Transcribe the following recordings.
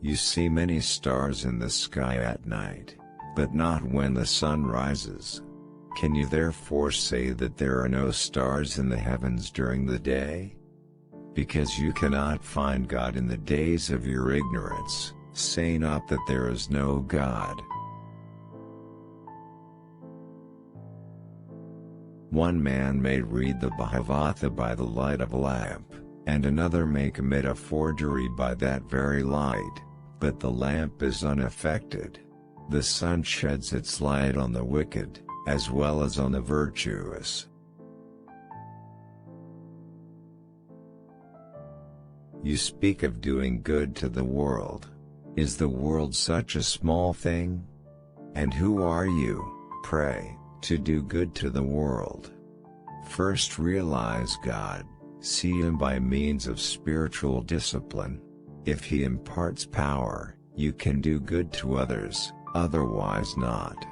You see many stars in the sky at night, but not when the sun rises. Can you therefore say that there are no stars in the heavens during the day? Because you cannot find God in the days of your ignorance, say not that there is no God. One man may read the Bhagavata by the light of a lamp, and another may commit a forgery by that very light, but the lamp is unaffected. The sun sheds its light on the wicked, as well as on the virtuous. You speak of doing good to the world. Is the world such a small thing? And who are you, pray, to do good to the world? First realize God, see Him by means of spiritual discipline. If He imparts power, you can do good to others, otherwise not.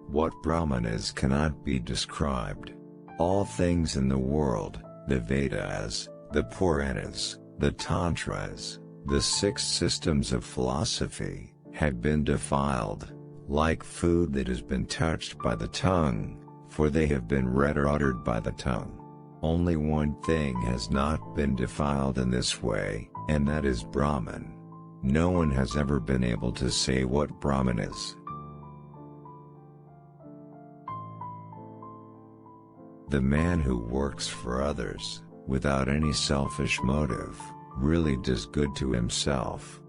What Brahman is cannot be described. All things in the world, the Vedas, the Puranas, the Tantras, the 6 systems of philosophy, have been defiled, like food that has been touched by the tongue, for they have been read or uttered by the tongue. Only one thing has not been defiled in this way, and that is Brahman. No one has ever been able to say what Brahman is. The man who works for others, without any selfish motive, really does good to himself.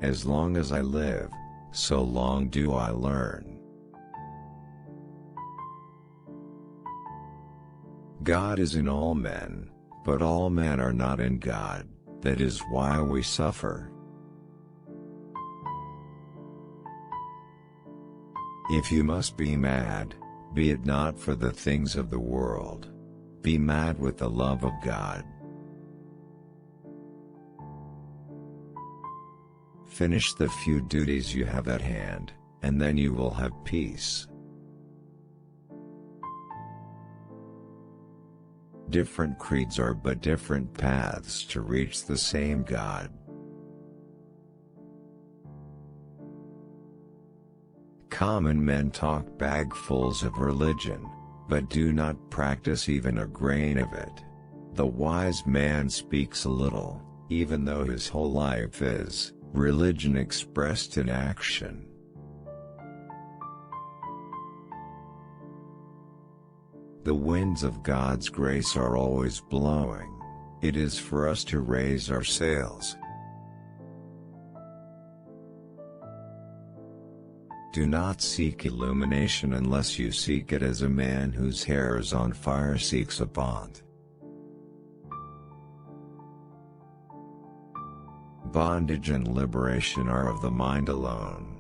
As long as I live, so long do I learn. God is in all men, but all men are not in God, that is why we suffer. If you must be mad, be it not for the things of the world. Be mad with the love of God. Finish the few duties you have at hand, and then you will have peace. Different creeds are but different paths to reach the same God. Common men talk bagfuls of religion, but do not practice even a grain of it. The wise man speaks a little, even though his whole life is religion expressed in action. The winds of God's grace are always blowing. It is for us to raise our sails. Do not seek illumination unless you seek it as a man whose hair is on fire seeks a pond. Bondage and liberation are of the mind alone.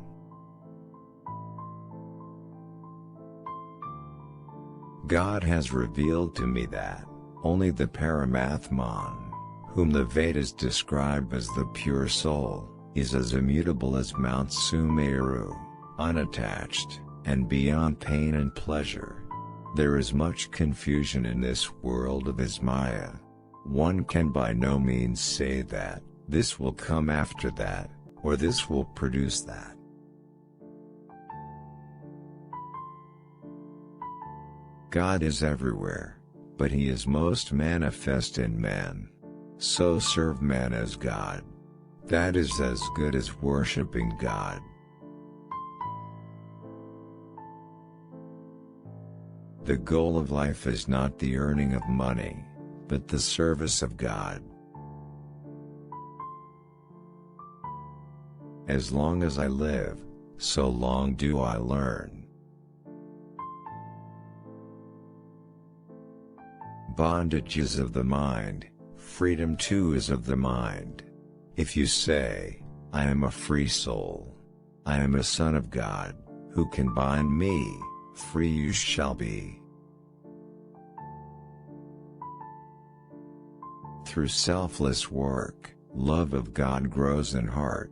God has revealed to me that only the Paramatman, whom the Vedas describe as the pure soul, is as immutable as Mount Sumeru, unattached, and beyond pain and pleasure. There is much confusion in this world of his Maya. One can by no means say that this will come after that, or this will produce that. God is everywhere, but He is most manifest in man. So serve man as God. That is as good as worshipping God. The goal of life is not the earning of money, but the service of God. As long as I live, so long do I learn. Bondage is of the mind, freedom too is of the mind. If you say, I am a free soul, I am a son of God, who can bind me? Free you shall be. Through selfless work, love of God grows in heart.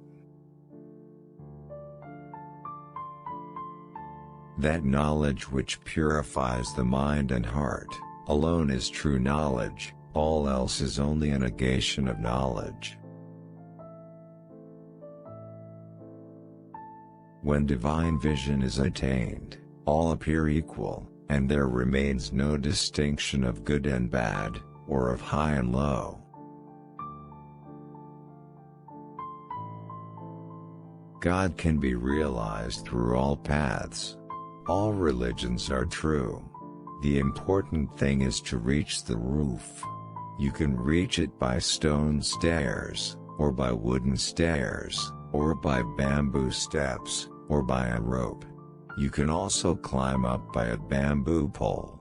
That knowledge which purifies the mind and heart, alone is true knowledge, all else is only a negation of knowledge. When divine vision is attained, all appear equal, and there remains no distinction of good and bad, or of high and low. God can be realized through all paths. All religions are true. The important thing is to reach the roof. You can reach it by stone stairs, or by wooden stairs, or by bamboo steps, or by a rope. You can also climb up by a bamboo pole.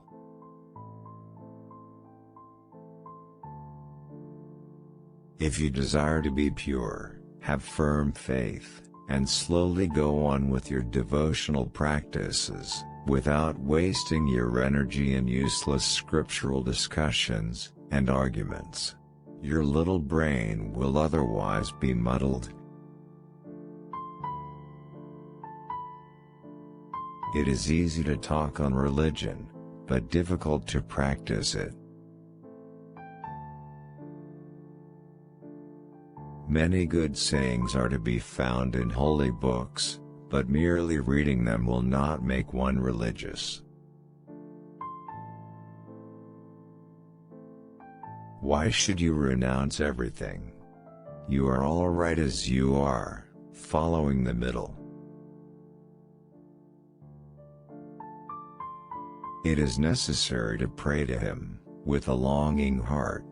If you desire to be pure, have firm faith, and slowly go on with your devotional practices, without wasting your energy in useless scriptural discussions and arguments. Your little brain will otherwise be muddled. It is easy to talk on religion, but difficult to practice it. Many good sayings are to be found in holy books, but merely reading them will not make one religious. Why should you renounce everything? You are all right as you are, following the middle. It is necessary to pray to Him, with a longing heart.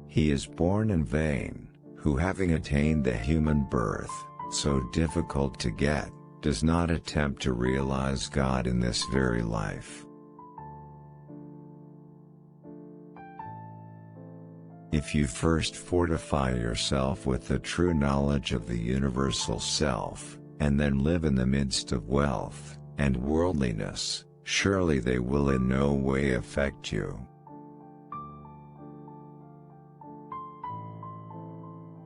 He is born in vain, who having attained the human birth, so difficult to get, does not attempt to realize God in this very life. If you first fortify yourself with the true knowledge of the universal self, and then live in the midst of wealth and worldliness, surely they will in no way affect you.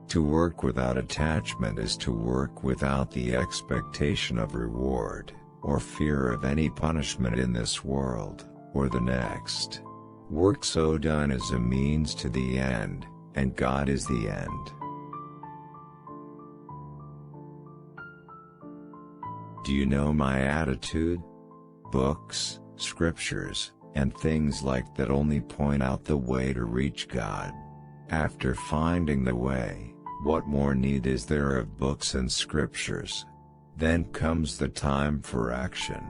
To work without attachment is to work without the expectation of reward, or fear of any punishment in this world, or the next. Work so done is a means to the end, and God is the end. Do you know my attitude? Books, scriptures, and things like that only point out the way to reach God. After finding the way, what more need is there of books and scriptures? Then comes the time for action.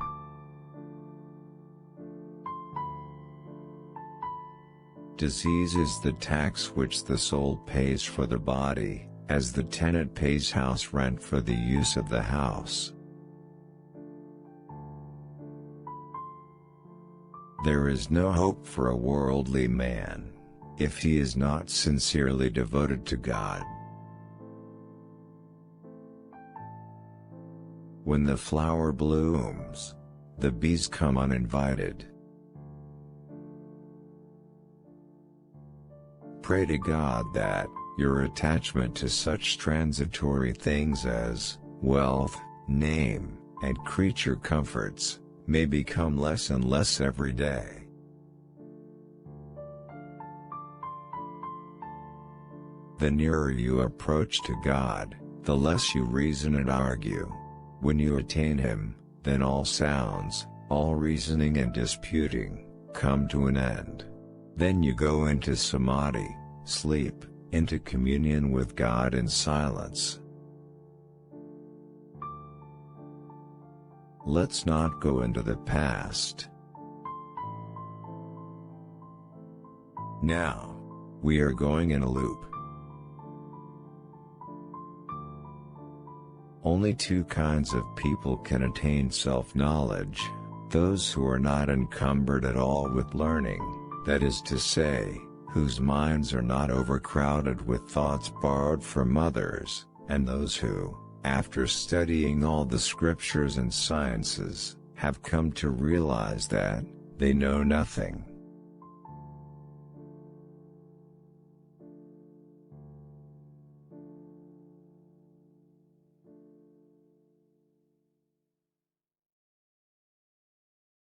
Disease is the tax which the soul pays for the body, as the tenant pays house rent for the use of the house. There is no hope for a worldly man, if he is not sincerely devoted to God. When the flower blooms, the bees come uninvited. Pray to God that your attachment to such transitory things as wealth, name, and creature comforts may become less and less every day. The nearer you approach to God, the less you reason and argue. When you attain Him, then all sounds, all reasoning and disputing, come to an end. Then you go into samadhi, sleep, into communion with God in silence. Let's not go into the past. Now, we are going in a loop. Only two kinds of people can attain self-knowledge: those who are not encumbered at all with learning, that is to say, whose minds are not overcrowded with thoughts borrowed from others, and those who, after studying all the scriptures and sciences, have come to realize that they know nothing.